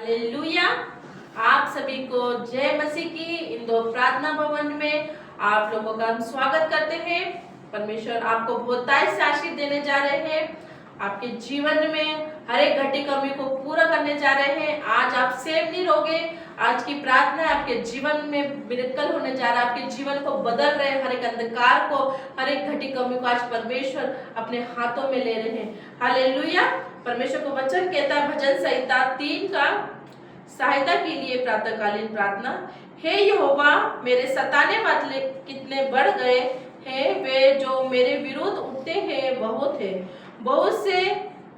Hallelujah. आप सभी को जय मसीह की इन दो प्रार्थना भवन में आप लोगों का हम स्वागत करते हैं। परमेश्वर आपको बहुतायत से आशीष देने जा रहे हैं। आपके जीवन में हर एक घटी कमी को पूरा करने जा रहे हैं। आज आप सेव नहीं रहोगे। आज की प्रार्थना है आपके जीवन में मिरेकल होने जा रहा है। आपके जीवन को बदल रहे हैं। हर एक अंधकार को, हर एक घटी कमी को आज परमेश्वर अपने हाथों में ले रहे हैं। हालेलुया। परमेश्वर को वचन कहता है भजन संहिता 3 का सहायता के लिए प्रातःकालीन प्रार्थना। हे यहोवा, मेरे सताने वाले कितने बढ़ गए हैं, वे जो मेरे विरुद्ध उठते हैं बहुत है। बहुत से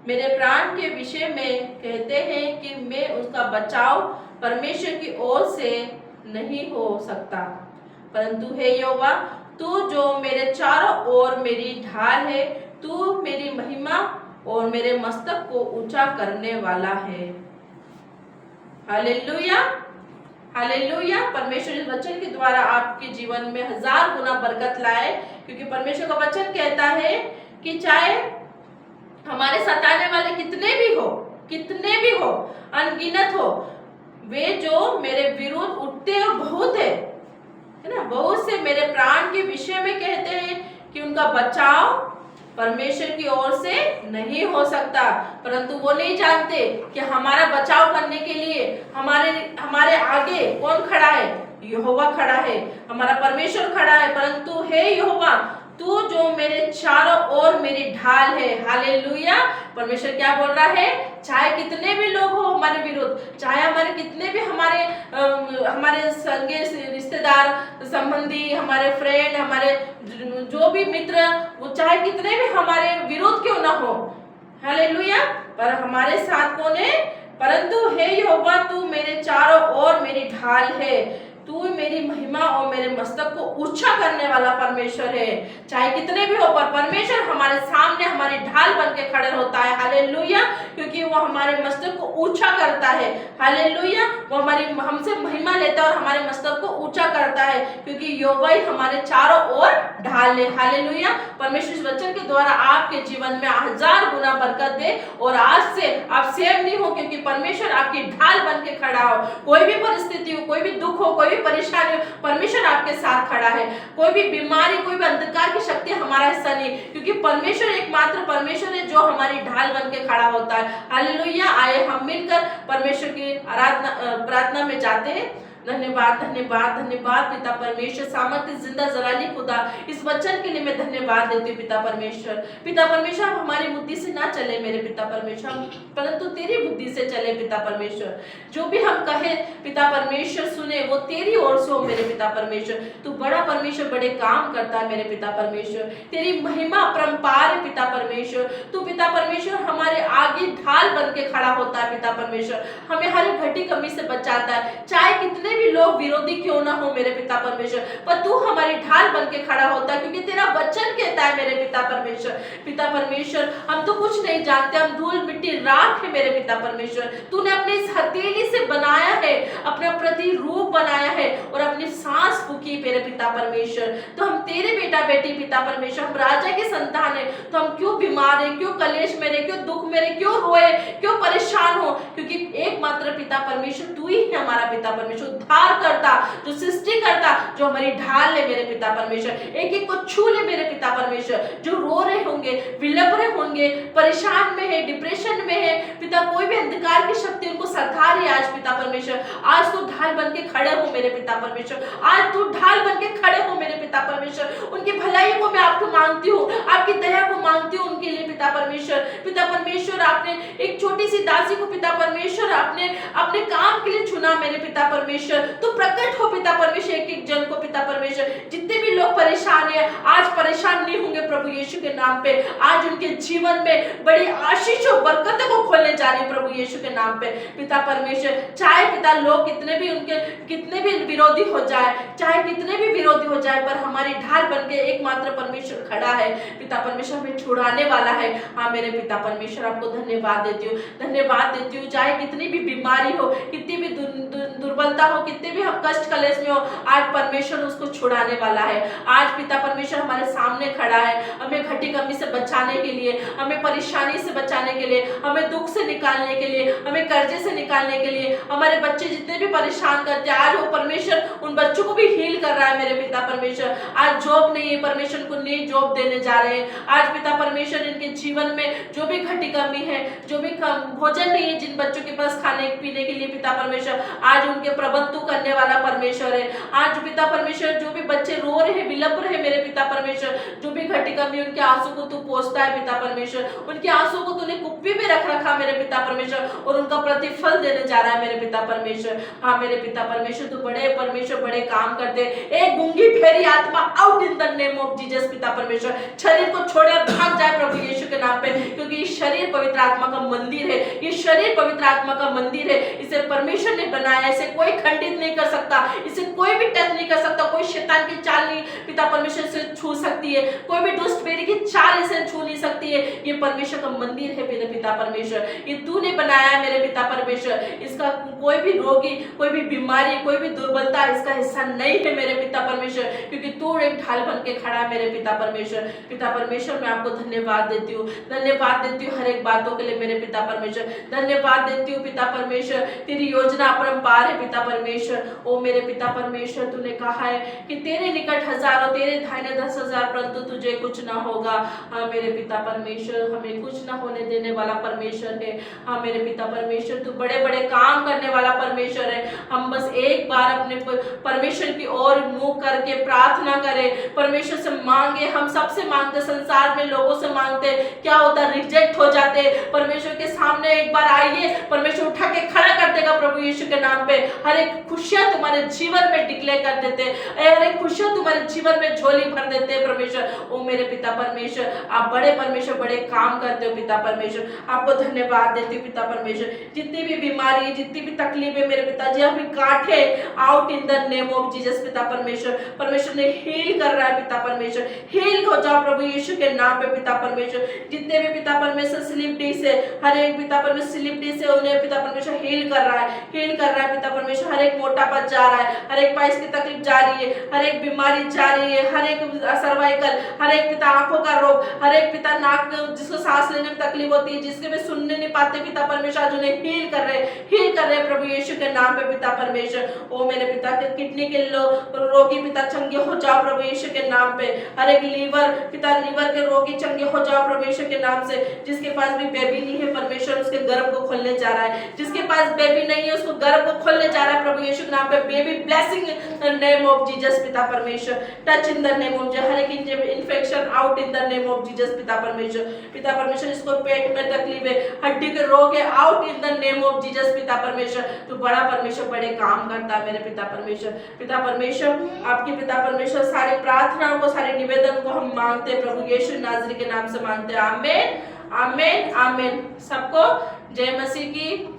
मेरे प्राण के विषय में कहते हैं कि मैं उसका बचाव परमेश्वर की ओर से नहीं हो सकता। परंतु हे यहोवा, तू जो मेरे चारों ओर मेरी ढाल है, तू मेरी महिमा और मेरे मस्तक को ऊंचा करने वाला है। Hallelujah, hallelujah. परमेश्वर इस वचन के द्वारा आपके जीवन में 1000 गुना बरकत लाए, क्योंकि परमेश्वर का वचन कहता है कि चाहे हमारे सताने वाले कितने भी हो, अनगिनत हो, वे जो मेरे विरुद्ध उठते हैं बहुत है ना। बहुत से मेरे प्राण के विषय में कहते हैं कि उनका बचाव परमेश्वर की ओर से नहीं हो सकता। परंतु वो नहीं जानते कि हमारा बचाव करने के लिए हमारे आगे कौन खड़ा है। यहोवा खड़ा है, हमारा परमेश्वर खड़ा है। परंतु हे यहोवा, तू जो मेरे चारों ओर मेरी ढाल है। हालेलुया। परमेश्वर क्या बोल रहा है? चाहे कितने भी लोग हो हमारे विरुद्ध, चाहे हमारे कितने भी हमारे संगे रिश्तेदार संबंधी, हमारे फ्रेंड, हमारे जो भी मित्र, वो चाहे कितने भी हमारे विरोध क्यों ना हो, हालेलुया, पर हमारे साथ कौन है? परंतु हे यहोवा, तू मेरे चारों ओर मेरी ढाल है, तू मेरी महिमा और मेरे मस्तक को ऊंचा करने वाला परमेश्वर है। चाहे कितने भी हो, पर परमेश्वर हमारे सामने हमारी ढाल बन के खड़े होता है। हालेलुया। क्योंकि वो हमारे मस्तक को ऊंचा करता है। हालेलुया। वो हमसे महिमा लेता है और हमारे मस्तक को ऊंचा करता है, क्योंकि यहोवा ही हमारे चारों ओर ढाल है। हालेलुया। परमेश्वर इस वचन के द्वारा आपके जीवन में 1000 गुना बरकत दे और आज से आप सेव नहीं हो, क्योंकि परमेश्वर आपकी ढाल बन के खड़ा हो। कोई भी परिस्थिति हो, कोई भी दुख हो, कोई भी परेशानी हो, परमेश्वर आपके साथ खड़ा है। कोई भी बीमारी, कोई भी अंधकार की शक्ति हमारा हिस्सा नहीं, क्योंकि परमेश्वर एकमात्र परमेश्वर है जो हमारी ढाल बन के खड़ा होता है। हालेलुया। आइए हम मिलकर परमेश्वर की प्रार्थना में जाते हैं। धन्यवाद, धन्यवाद, धन्यवाद पिता परमेश्वर, सामर्थ्य जिंदा जलाली खुदा, इस वचन के लिए मैं धन्यवाद देती हूँ पिता परमेश्वर। पिता परमेश्वर, हमारी बुद्धि से ना चले मेरे पिता परमेश्वर, परंतु तेरी बुद्धि से चले पिता परमेश्वर। जो भी हम कहे पिता परमेश्वर सुने, वो तेरी ओर से हो मेरे पिता परमेश्वर। तू बड़ा परमेश्वर, बड़े काम करता है मेरे पिता परमेश्वर। तेरी महिमा अपरंपार है पिता परमेश्वर। तू पिता परमेश्वर हमारे आगे ढाल बन के खड़ा होता है पिता परमेश्वर। हमें हर घटी कमी से बचाता है, चाहे कितने भी लोग विरोधी क्यों ना हो मेरे पिता परमेश्वर, पर तू हमारी ढाल बन के खड़ा होता है, क्योंकि तेरा वचन कहता है मेरे पिता परमेश्वर। पिता परमेश्वर, हम तो कुछ नहीं जानते, हम धूल मिट्टी राख है मेरे पिता परमेश्वर। तूने अपनी इस हथेली से बनाया है, अपना प्रतिरूप बनाया है और अपनी सांस फूकी मेरे पिता परमेश्वर। तो हम तेरे बेटा बेटी पिता परमेश्वर, हम राजा के संतान है, तो हम क्यों बीमार है, क्यों कलेश में रहे, क्यों दुख में रहे, क्यों रोए, क्यों परेशान हो? क्योंकि एकमात्र पिता परमेश्वर तू ही है हमारा पिता परमेश्वर, उद्धार करता, जो सृष्टि करता, जो हमारी ढाल है मेरे पिता परमेश्वर। एक एक को छू ले मेरे पिता परमेश्वर। जो रो रहे होंगे, विलप रहे होंगे, परेशान में है, डिप्रेशन में है पिता, कोई भी अंधकार की शक्ति उनको सरकार है आज पिता परमेश्वर। आज तू ढाल बन के खड़े हो मेरे पिता परमेश्वर। आज तू ढाल बन के खड़े हो मेरे पिता परमेश्वर। उनकी भलाई को मैं आपको मांगती हूँ, आपकी दया को मांगती हूँ उनके लिए पिता परमेश्वर। पिता परमेश्वर, आपने एक छोटी सी दासी को पिता परमेश्वर आपने अपने काम के लिए चुना मेरे पिता परमेश्वर। तो प्रकट हो पिता परमेश्वर एक एक जन को पिता परमेश्वर। जितने भी लोग परेशान है, आज परेशान नहीं होंगे प्रभु यीशु के नाम पे। आज उनके जीवन में बड़ी आशीष और बरकतों को खोलने जा रही है प्रभु यीशु के नाम पे पिता परमेश्वर। चाहे पिता लोग कितने भी विरोधी हो जाए, चाहे कितने भी विरोधी हो जाए, पर हमारी ढाल बन के एकमात्र परमेश्वर खड़ा है पिता परमेश्वर, हमें छुड़ाने वाला है। हाँ मेरे पिता परमेश्वर, आपको धन्यवाद देती हूँ, धन्यवाद देती हूँ। चाहे कितनी भी बीमारी हो, कितनी भी दुर्बलता हो, कितने भी हम कष्ट कलेश में हो, आज परमेश्वर उसको छुड़ाने वाला है। आज पिता परमेश्वर हमारे सामने खड़ा है, हमें घटी कमी से बचाने के लिए, हमें परेशानी से बचाने के लिए, हमें दुख से निकालने के लिए, हमें कर्जे से निकालने के लिए, हमारे बच्चे जितने भी परेशान करते हैं, आज वो परमेश्वर उन बच्चों को भी हील कर रहा है मेरे पिता परमेश्वर। आज जॉब नहीं है, परमेश्वर को नई जॉब देने जा रहे हैं। आज पिता परमेश्वर इनके जीवन में जो भी घटी कमी है, जो भी भोजन नहीं है जिन बच्चों के पास खाने पीने के लिए, पिता परमेश्वर आज उनके प्रबंध तू करने वाला परमेश्वर है। आज पिता परमेश्वर जो भी बच्चे रो रहे हैं, विलप रहे मेरे पिता परमेश्वर, जो भी घटी कमी, उनके आंसू को तू पोंछता है पिता परमेश्वर। उनके आंसू को तूने कुप्पी में रख रखा मेरे पिता परमेश्वर, और उनका प्रतिफल देने जा रहा है मेरे पिता परमेश्वर। हाँ मेरे पिता परमेश्वर, तू बड़े परमेश्वर बड़े काम करते। एक गूंगी फेरी आत्मा out in the name of Jesus पिता परमेश्वर, शरीर को छोड़े और भाग जाए प्रभु यीशु के नाम पे, क्योंकि ये शरीर पवित्र आत्मा का मंदिर है। ये शरीर पवित्र आत्मा का मंदिर है, इसे परमेश्वर ने बनाया, इसे कोई खंडित नहीं कर सकता, इसे कोई भी टच नहीं कर सकता, कोई शैतान की चाल नहीं पिता परमेश्वर से छू सकती है, कोई भी दुष्ट बेरी की चाल इसे छू नहीं सकती है। ये परमेश्वर का मंदिर है मेरे पिता परमेश्वर, ये तूने बनाया है मेरे पिता परमेश्वर। इसका कोई भी रोगी, कोई भी बीमारी, कोई भी दुर्बलता इसका हिस्सा नहीं है मेरे पिता परमेश्वर, क्योंकि तू एक ढाल बन के खड़ा है मेरे पिता परमेश्वर। पिता परमेश्वर मैं आपको धन्यवाद देती हूँ, धन्यवाद देती हूँ हर एक बातों के लिए मेरे पिता परमेश्वर। धन्यवाद देती हूँ पिता परमेश्वर, तेरी योजना अपरंपार है पिता परमेश्वर। ओ मेरे पिता परमेश्वर, तूने कहा है कि तेरे निकट हजारों, तेरे दाहिने 10,000, परंतु तुझे कुछ ना होगा। हाँ मेरे पिता परमेश्वर, हमें कुछ ना होने देने वाला परमेश्वर है। हाँ मेरे पिता परमेश्वर, तू बड़े बड़े काम करने वाला परमेश्वर है। हम बस एक बार अपने परमेश्वर की ओर मुंह करके प्रार्थना करें, परमेश्वर से मांगे। हम सबसे मांगते, संसार में लोगों से मांगते, क्या होता, रिजेक्ट हो जाते। परमेश्वर के सामने एक बार आइए, परमेश्वर उठा के खड़ा कर देगा प्रभु यीशु के नाम पे। हर एक खुशियां तुम्हारे जीवन में डिक्लेयर कर देते, हर एक खुशियां तुम्हारे जीवन में झोली भर देते हैं परमेश्वर। ओ मेरे पिता परमेश्वर, आप बड़े परमेश्वर बड़े काम करते हो पिता परमेश्वर। आपको धन्यवाद देती हूँ पिता परमेश्वर। जितनी भी बीमारी है, जितनी भी तकलीफ है मेरे पिताजी, अभी काटे out in the name of Jesus पिता परमेश्वर। परमेश्वर ने हील कर रहा है पिता परमेश्वर, हील हो जाओ प्रभु यीशु के नाम पे पिता परमेश्वर। जितने भी पिता परमेश्वर स्लिप डिस है, हर एक पिता परमेश्वर स्लिप डिस है, उन्हें पिता परमेश्वर हील कर रहा है, हील कर रहा है पिता परमेश्वर। हर एक मोटापा जा रहा है, हर एक पाइल्स की तकलीफ जा रही है, हर एक बीमारी जा रही है, हर एक सर्वाइकल, हर एक पिता आंखों का रोग, हर एक पिता नाक जिसको सांस लेने में तकलीफ होती है, जिसके में सुनने नहीं पाते पिता परमेश्वर, आज उन्हें हील कर रहे, हील कर रहे प्रभु यीशु के नाम पे पिता परमेश्वर। ओ मेरे पिता के किडनी के रोगी पिता चंगे हो जाओ प्रभु यीशु के नाम पे। हर एक लीवर पिता, लीवर के रोगी चंगे हो जाओ प्रभु यीशु के नाम से। जिसके पास भी बेबी नहीं है परमेश्वर, उसके गर्भ को खोलने जा रहा है। जिसके पास बेबी नहीं है, उसको गर्भ को खोलने जा रहा है प्रभु यीशु के नाम पे। Baby blessing in the name of Jesus पिता परमेश्वर। Touch in the name of, हर एक infection out in the name of Jesus पिता परमेश्वर। पिता परमेश्वर, जिसको पेट में तकलीफ है, हड्डी के रोग है, out in the name of Jesus पिता परमेश्वर। तो बड़ा परमेश्वर बड़े काम करता है मेरे पिता परमेश्वर। पिता परमेश्वर, आपकी पिता परमेश्वर सारी प्रार्थनाओं को, सारे निवेदन को हम मांगते हैं प्रभु यीशु नाज़री के नाम से मांगते हैं। आमीन आमीन आमीन। सबको जय मसीह की।